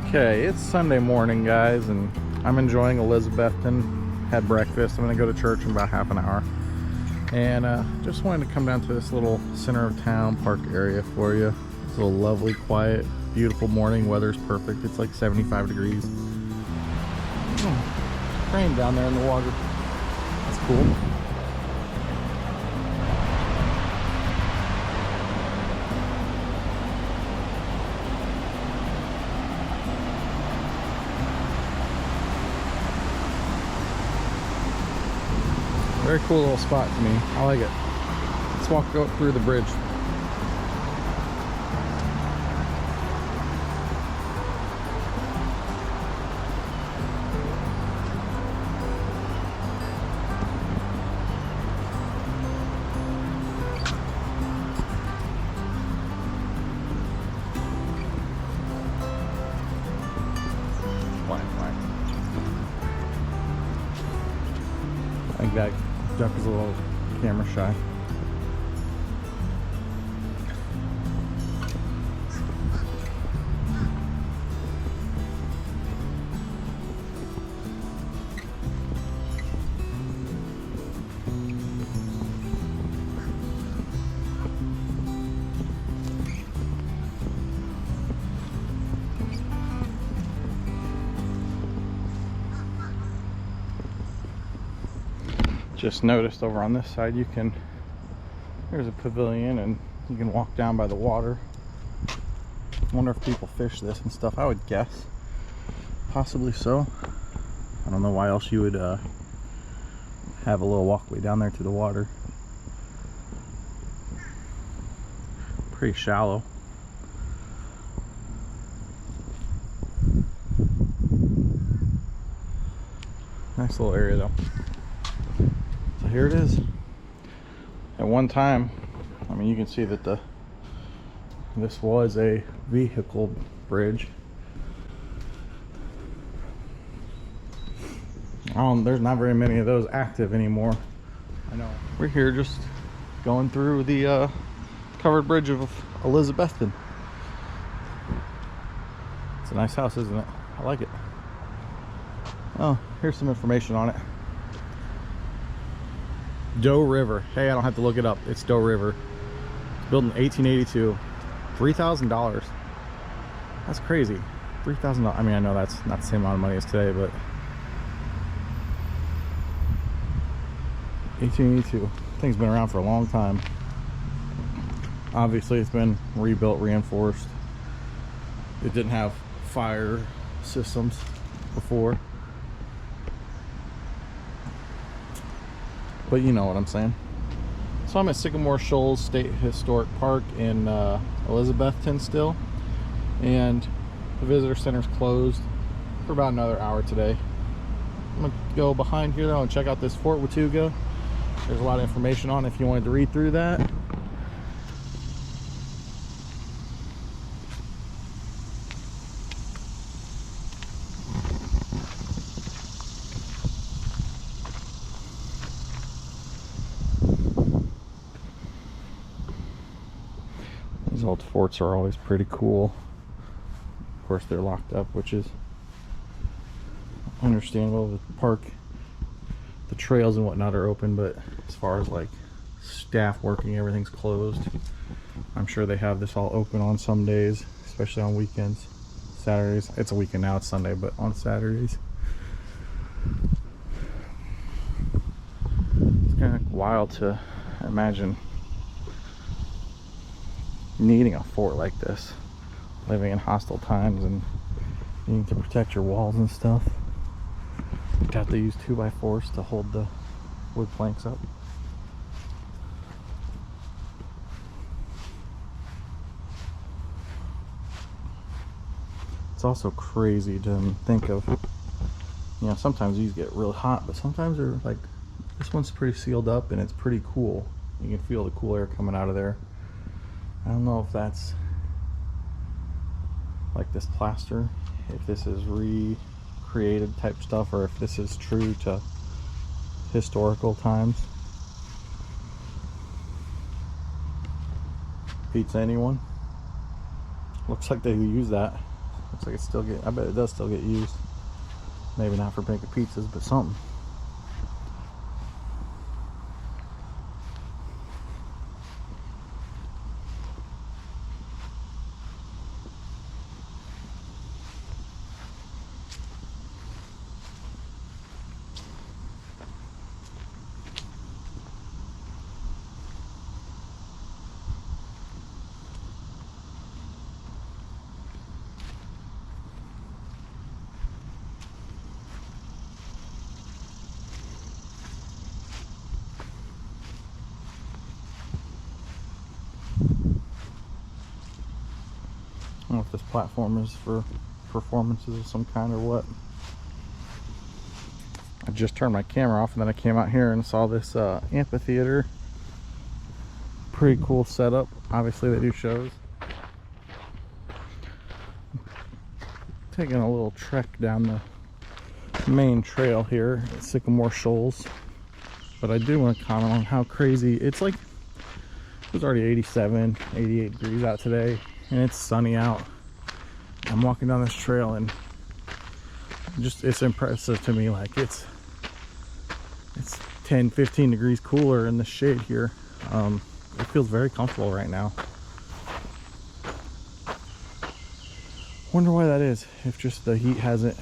Okay, it's Sunday morning, guys, and I'm enjoying Elizabethton. Had breakfast. I'm gonna go to church in about half an hour, and just wanted to come down to this little center of town park area for you. It's a lovely, quiet, beautiful morning. Weather's perfect. It's like 75 degrees. Crane down there in the water. That's cool. Very cool little spot to me. I like it. Let's walk out through the bridge. I think that duck is a little camera shy. Just noticed over on this side there's a pavilion and you can walk down by the water. I wonder if people fish this and stuff. I would guess possibly so. I don't know why else you would have a little walkway down there to the water. Pretty shallow. Nice little area though. So here it is. At one time, I mean, you can see that this was a vehicle bridge. There's not very many of those active anymore. I know. We're here just going through the covered bridge of Elizabethton. It's a nice house, isn't it? I like it. Oh, here's some information on it. Doe River. Hey, I don't have to look it up. It's Doe River. It's built in 1882. $3,000. That's crazy. $3,000. I mean, I know that's not the same amount of money as today, but 1882. Thing's been around for a long time. Obviously, it's been rebuilt, reinforced. It didn't have fire systems before. But you know what I'm saying. So I'm at Sycamore Shoals State Historic Park in Elizabethton still, and the visitor center's closed for about another hour today. I'm gonna go behind here though and check out this Fort Watauga. There's a lot of information on it if you wanted to read through that. These old forts are always pretty cool. Of course, they're locked up, which is understandable. The park, the trails and whatnot are open, but as far as like staff working, everything's closed. I'm sure they have this all open on some days, especially on weekends, Saturdays. It's a weekend now, it's Sunday, but on Saturdays. It's kind of wild to imagine needing a fort like this, living in hostile times and needing to protect your walls and stuff. You'd have to use 2x4s to hold the wood planks up. It's also crazy to think of, you know, sometimes these get real hot, but sometimes they're like, this one's pretty sealed up and it's pretty cool. You can feel the cool air coming out of there. I don't know if that's like this plaster, if this is recreated type stuff, or if this is true to historical times. Beats anyone. Looks like they use that Looks like it's still I bet it does still get used. Maybe not for making pizzas, but something. I don't know if this platform is for performances of some kind or what. I just turned my camera off and then I came out here and saw this amphitheater. Pretty cool setup. Obviously they do shows. Taking a little trek down the main trail here at Sycamore Shoals. But I do want to comment on how crazy it's like. It was already 87, 88 degrees out today and it's sunny out. I'm walking down this trail and just it's impressive to me. Like it's 10, 15 degrees cooler in the shade here. It feels very comfortable right now. Wonder why that is. If just the heat hasn't,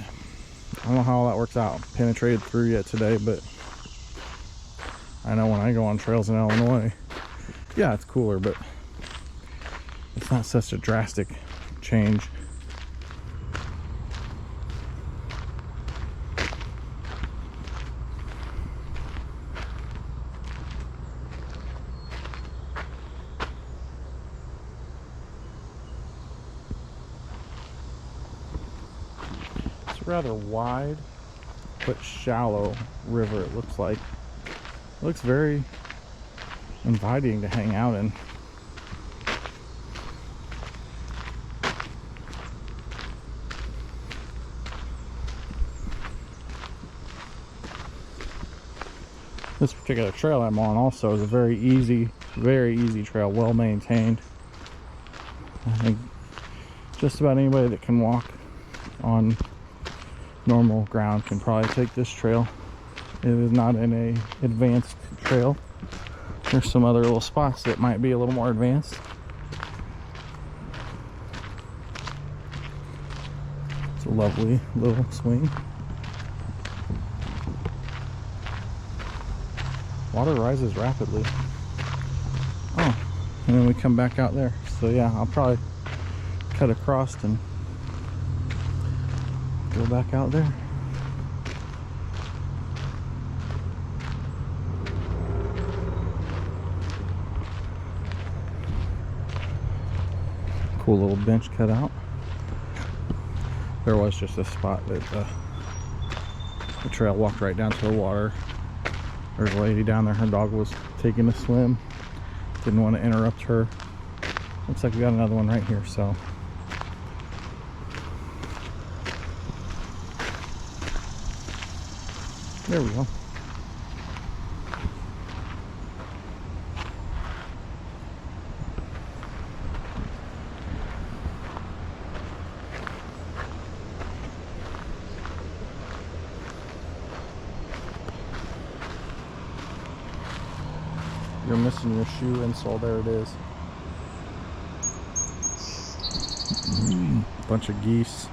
I don't know how all that works out, penetrated through yet today, but I know when I go on trails in Illinois, yeah, it's cooler, but it's not such a drastic change. It's a rather wide but shallow river, it looks like. It looks very inviting to hang out in. This particular trail I'm on also is a very easy trail, well maintained. I think just about anybody that can walk on normal ground can probably take this trail. It is not an advanced trail. There's some other little spots that might be a little more advanced. It's a lovely little swing. Water rises rapidly. Oh, and then we come back out there. So yeah, I'll probably cut across and go back out there. Cool little bench cut out. There was just a spot that the trail walked right down to the water. There's a lady down there, her dog was taking a swim. Didn't want to interrupt her. Looks like we got another one right here, so. There we go. You're missing your shoe insole. There it is. Bunch of geese.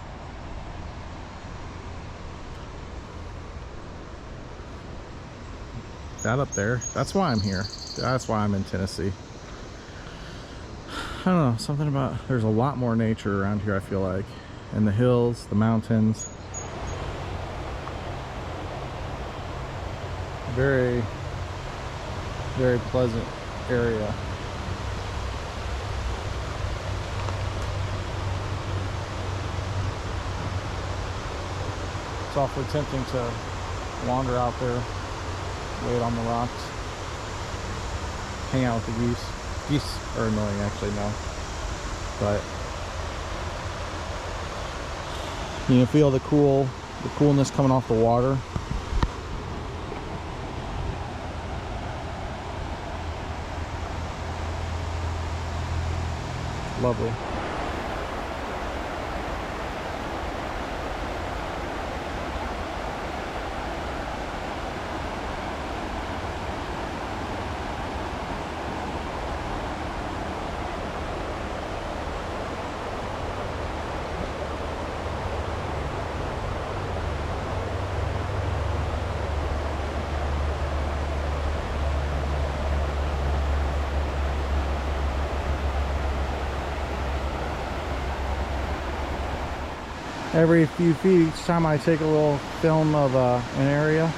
That up there, that's why I'm here. That's why I'm in Tennessee. I don't know, something about, there's a lot more nature around here, I feel like. And the hills, the mountains. Very pleasant area. It's awfully tempting to wander out there, wait on the rocks, hang out with the geese. Geese are annoying, actually, no. But you can feel the coolness coming off the water. Lovely. every few feet, each time I take a little film of an area,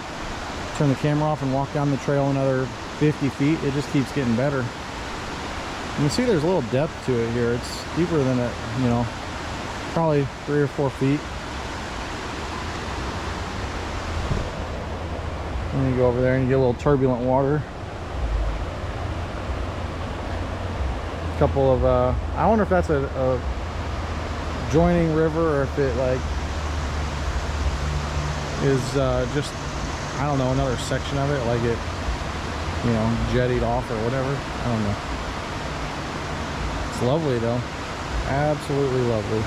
turn the camera off and walk down the trail another 50 feet, it just keeps getting better. You can see there's a little depth to it here. It's deeper than it, you know, probably 3 or 4 feet. And you go over there and you get a little turbulent water. A couple of, I wonder if that's a joining river, or if it like is just, I don't know, another section of it, like it, you know, jettied off or whatever. I don't know. It's lovely though, absolutely lovely.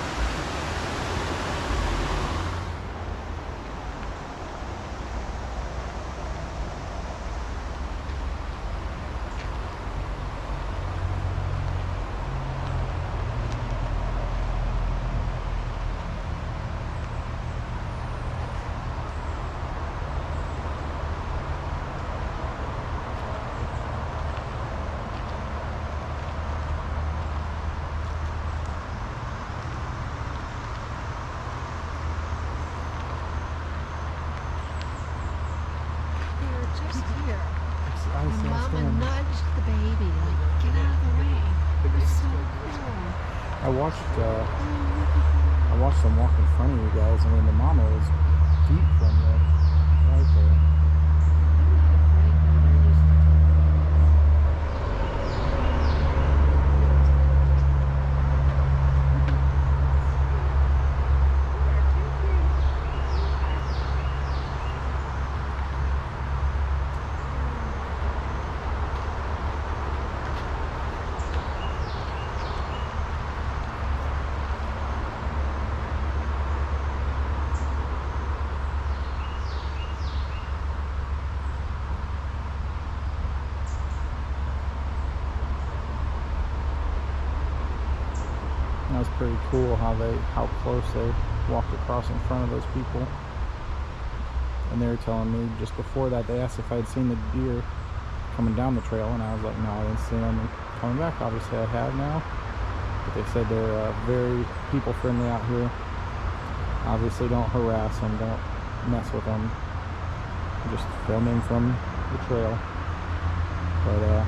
Mama nudged the baby, like, get out of the way. It was so cool. I watched them walk in front of you guys. I mean, the mama was feet from there, right there. That was pretty cool how close they walked across in front of those people. And they were telling me just before that, they asked if I'd seen the deer coming down the trail, and I was like, no, I didn't see them. And coming back, obviously I have now. But they said they're very people friendly out here. Obviously don't harass them, don't mess with them. Just filming from the trail. But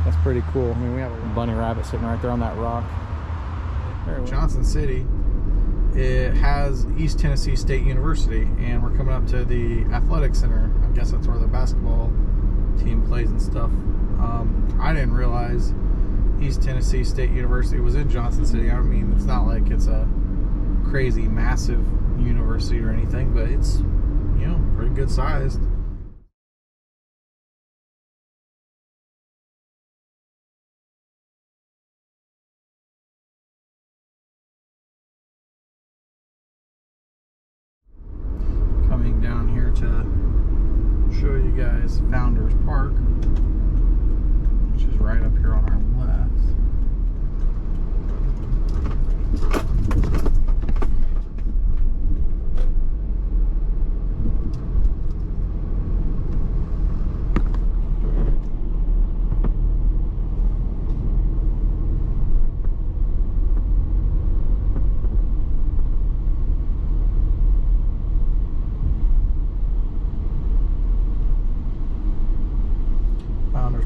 that's pretty cool. I mean, we have a bunny rabbit sitting right there on that rock. Johnson City, it has East Tennessee State University, and we're coming up to the athletic center. I guess that's where the basketball team plays and stuff. I didn't realize East Tennessee State University was in Johnson City. I mean, it's not like it's a crazy massive university or anything, but it's, you know, pretty good sized. Down here to show you guys Founders Park, which is right up here on our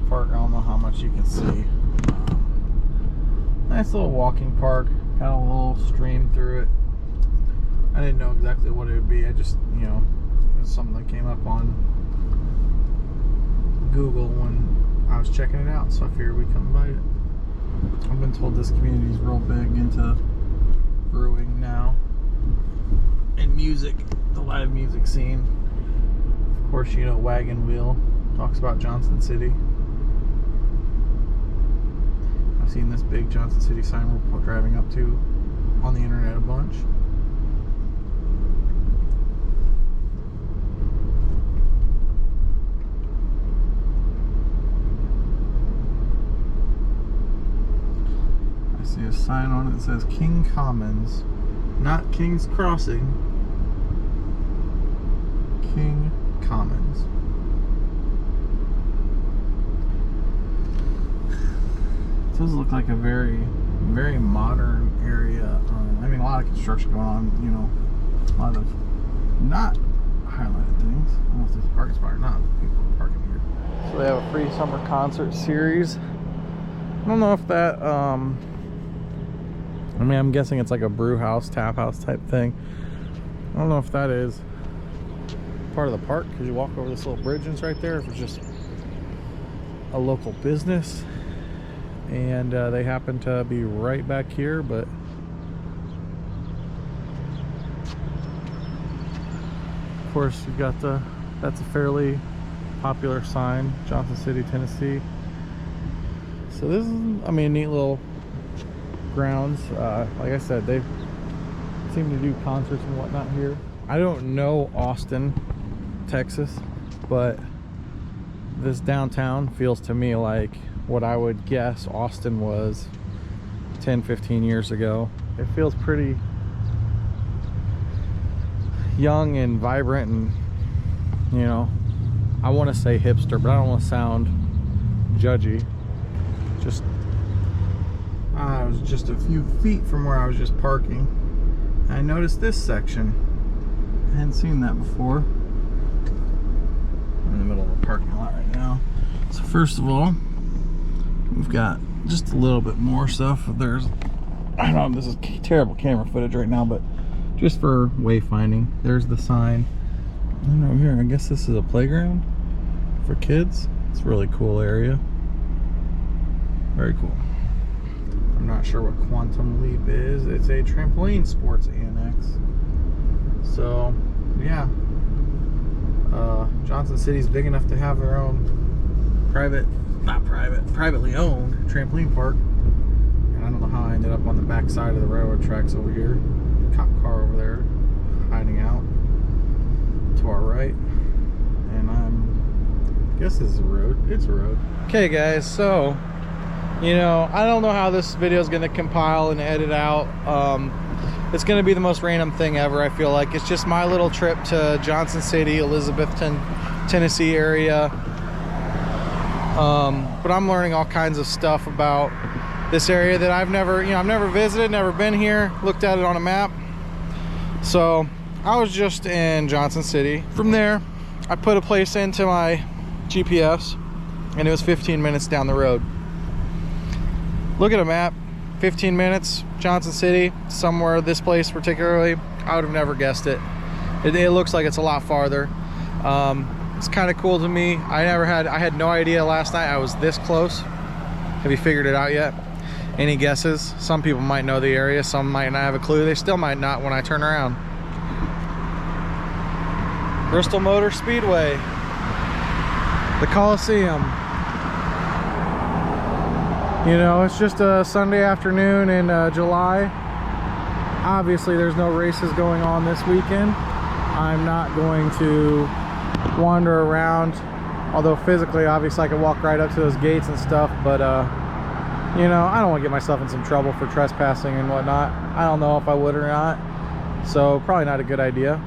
Park. I don't know how much you can see. Nice little walking park. Got a little stream through it. I didn't know exactly what it would be. I just, you know, it was something that came up on Google when I was checking it out, so I figured we'd come by it. I've been told this community is real big into brewing now, and music, the live music scene. Of course, you know, Wagon Wheel talks about Johnson City. I've seen this big Johnson City sign we're driving up to on the internet a bunch. I see a sign on it that says King Commons, not King's Crossing. King Commons. It does look like a very, very modern area. I mean, a lot lot of construction going on, you know, a lot of not highlighted things. I don't know if this is a parking spot or not, but people are parking here. So they have a free summer concert series. I don't know if that, I mean, I'm guessing it's like a brew house, tap house type thing. I don't know if that is part of the park because you walk over this little bridge and it's right there, if it's just a local business. And they happen to be right back here, but of course you've got that's a fairly popular sign, Johnson City, Tennessee. So this is, I mean, neat little grounds. Like I said, they seem to do concerts and whatnot here. I don't know Austin, Texas, but this downtown feels to me like what I would guess Austin was 10-15 years ago. It feels pretty young and vibrant, and you know, I want to say hipster, but I don't want to sound judgy. Just I was just a few feet from where I was just parking. I noticed this section. I hadn't seen that before. I'm in the middle of a parking lot right now. So first of all, we've got just a little bit more stuff. There's, I don't know, this is terrible camera footage right now, but just for wayfinding, there's the sign. And over here, I guess this is a playground for kids. It's a really cool area. Very cool. I'm not sure what Quantum Leap is. It's a trampoline sports annex. So, yeah. Johnson City's big enough to have their own privately owned trampoline park. And I don't know how I ended up on the back side of the railroad tracks over here. Cop car over there hiding out to our right. And I guess this is a road. It's a road. Okay guys, so you know, I don't know how this video is going to compile and edit out. It's going to be the most random thing ever, I feel like. It's just my little trip to Johnson City, Elizabethton, Tennessee area. But I'm learning all kinds of stuff about this area that I've never visited, never been here, looked at it on a map. So I was just in Johnson City. From there, I put a place into my GPS, and it was 15 minutes down the road. Look at a map, 15 minutes, Johnson City, somewhere, this place particularly. I would have never guessed it. It looks like it's a lot farther. It's kind of cool to me. I had no idea last night I was this close. Have you figured it out yet? Any guesses? Some people might know the area, some might not have a clue. They still might not when I turn around. Bristol Motor Speedway, the Coliseum. You know, it's just a Sunday afternoon in July. Obviously, there's no races going on this weekend. I'm not going to wander around, although physically, obviously, I could walk right up to those gates and stuff, but, you know, I don't want to get myself in some trouble for trespassing and whatnot. I don't know if I would or not, so probably not a good idea.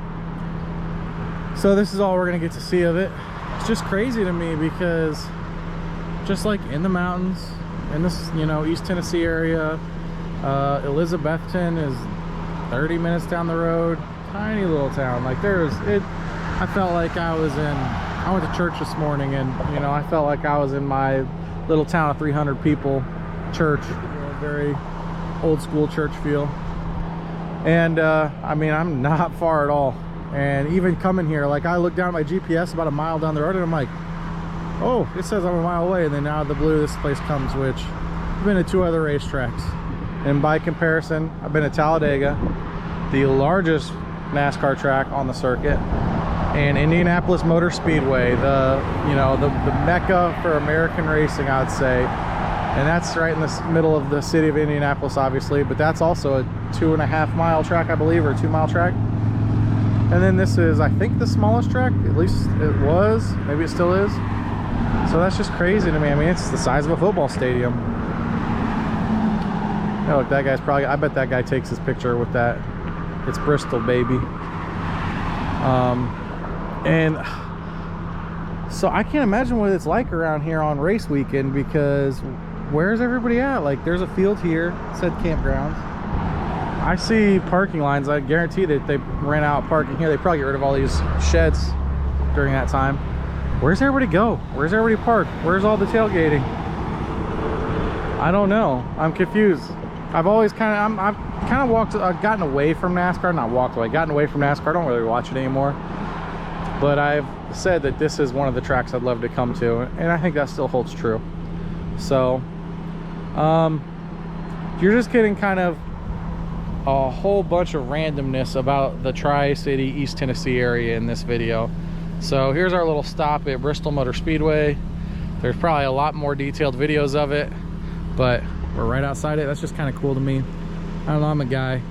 So this is all we're going to get to see of it. It's just crazy to me because just like in the mountains, in this, you know, East Tennessee area, Elizabethton is 30 minutes down the road. Tiny little town. Like I felt like I went to church this morning, and you know, I felt like I was in my little town of 300 people church. Very old school church feel. And I mean, I'm not far at all. And even coming here, like I looked down at my GPS about a mile down the road, and I'm like, oh, it says I'm a mile away. And then out of the blue, this place comes, which I've been to 2 other racetracks. And by comparison, I've been to Talladega, the largest NASCAR track on the circuit, and Indianapolis Motor Speedway, the mecca for American racing, I'd say. And that's right in the middle of the city of Indianapolis, obviously, but that's also a 2.5 mile track, I believe, or a 2 mile track. And then this is, I think, the smallest track. At least it was. Maybe it still is. So that's just crazy to me. I mean, it's the size of a football stadium. Oh, look, that guy's probably, I bet that guy takes his picture with that. It's Bristol, baby. And so I can't imagine what it's like around here on race weekend, because where's everybody at? Like, there's a field here, it said campgrounds. I see parking lines. I guarantee that they ran out parking here. They probably get rid of all these sheds during that time. Where's everybody go? Where's everybody park? Where's all the tailgating? I don't know. I'm confused. I've always I've gotten away from NASCAR. Not walked away, gotten away from NASCAR. I don't really watch it anymore. But I've said that this is one of the tracks I'd love to come to, and I think that still holds true. So, you're just getting kind of a whole bunch of randomness about the Tri-City East Tennessee area in this video. So here's our little stop at Bristol Motor Speedway. There's probably a lot more detailed videos of it, but we're right outside it. That's just kind of cool to me. I don't know, I'm a guy.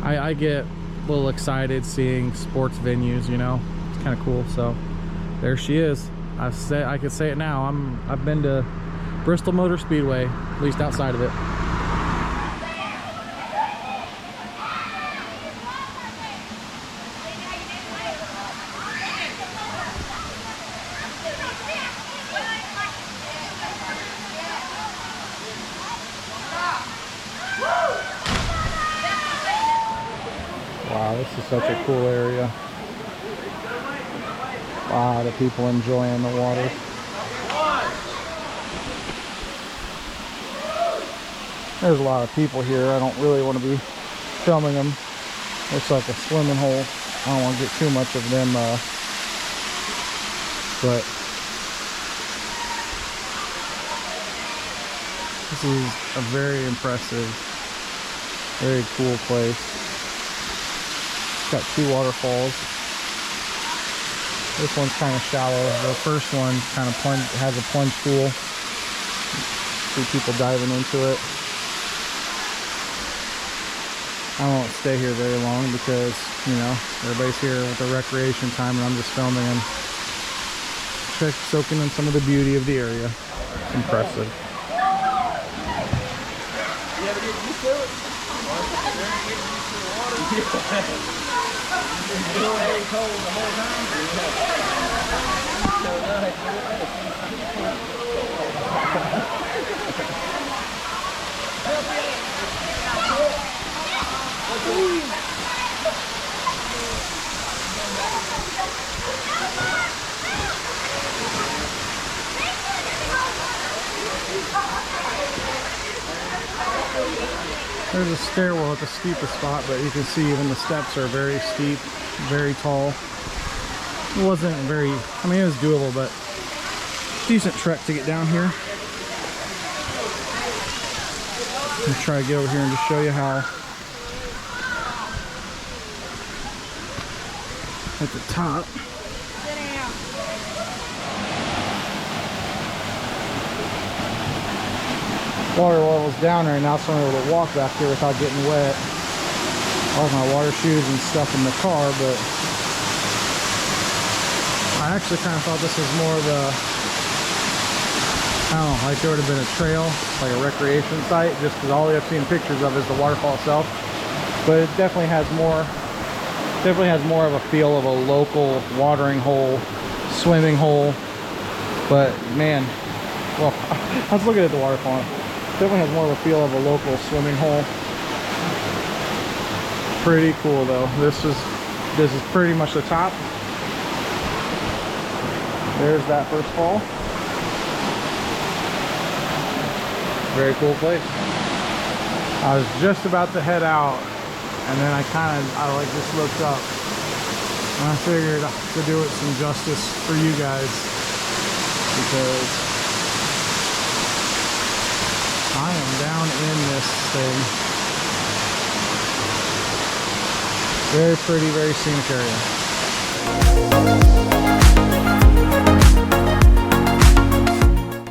I get a little excited seeing sports venues, you know. It's kind of cool. So there she is. I could say it now. I've been to Bristol Motor Speedway, at least outside of it. Wow, this is such a cool area. A lot of people enjoying the water. There's a lot of people here. I don't really want to be filming them. Looks like a swimming hole. I don't want to get too much of them, but this is a very impressive, very cool place. Got two waterfalls. This one's kind of shallow. The first one kind of has a plunge pool. See people diving into it. I won't stay here very long because, you know, everybody's here with the recreation time and I'm just filming and soaking in some of the beauty of the area. It's impressive. There's a stairwell at the steepest spot, but you can see even the steps are very steep, very tall. It wasn't very, I mean, it was doable, but decent trek to get down here. Let's try to get over here and just show you how at the top. Water level's down right now, so I'm able to walk back here without getting wet. I have my water shoes and stuff in the car, but I actually kind of thought this was more of a, I don't know, like there would have been a trail, like a recreation site, just because all I've seen pictures of is the waterfall itself. But it definitely has more of a feel of a local watering hole, swimming hole. But man, well, I was looking at the waterfall. Definitely has more of a feel of a local swimming hole. Pretty cool though. This is pretty much the top. There's that first fall. Very cool place. I was just about to head out, and then I like just looked up, and I figured to do it some justice for you guys, because I am down in this thing. Very pretty, very scenic area.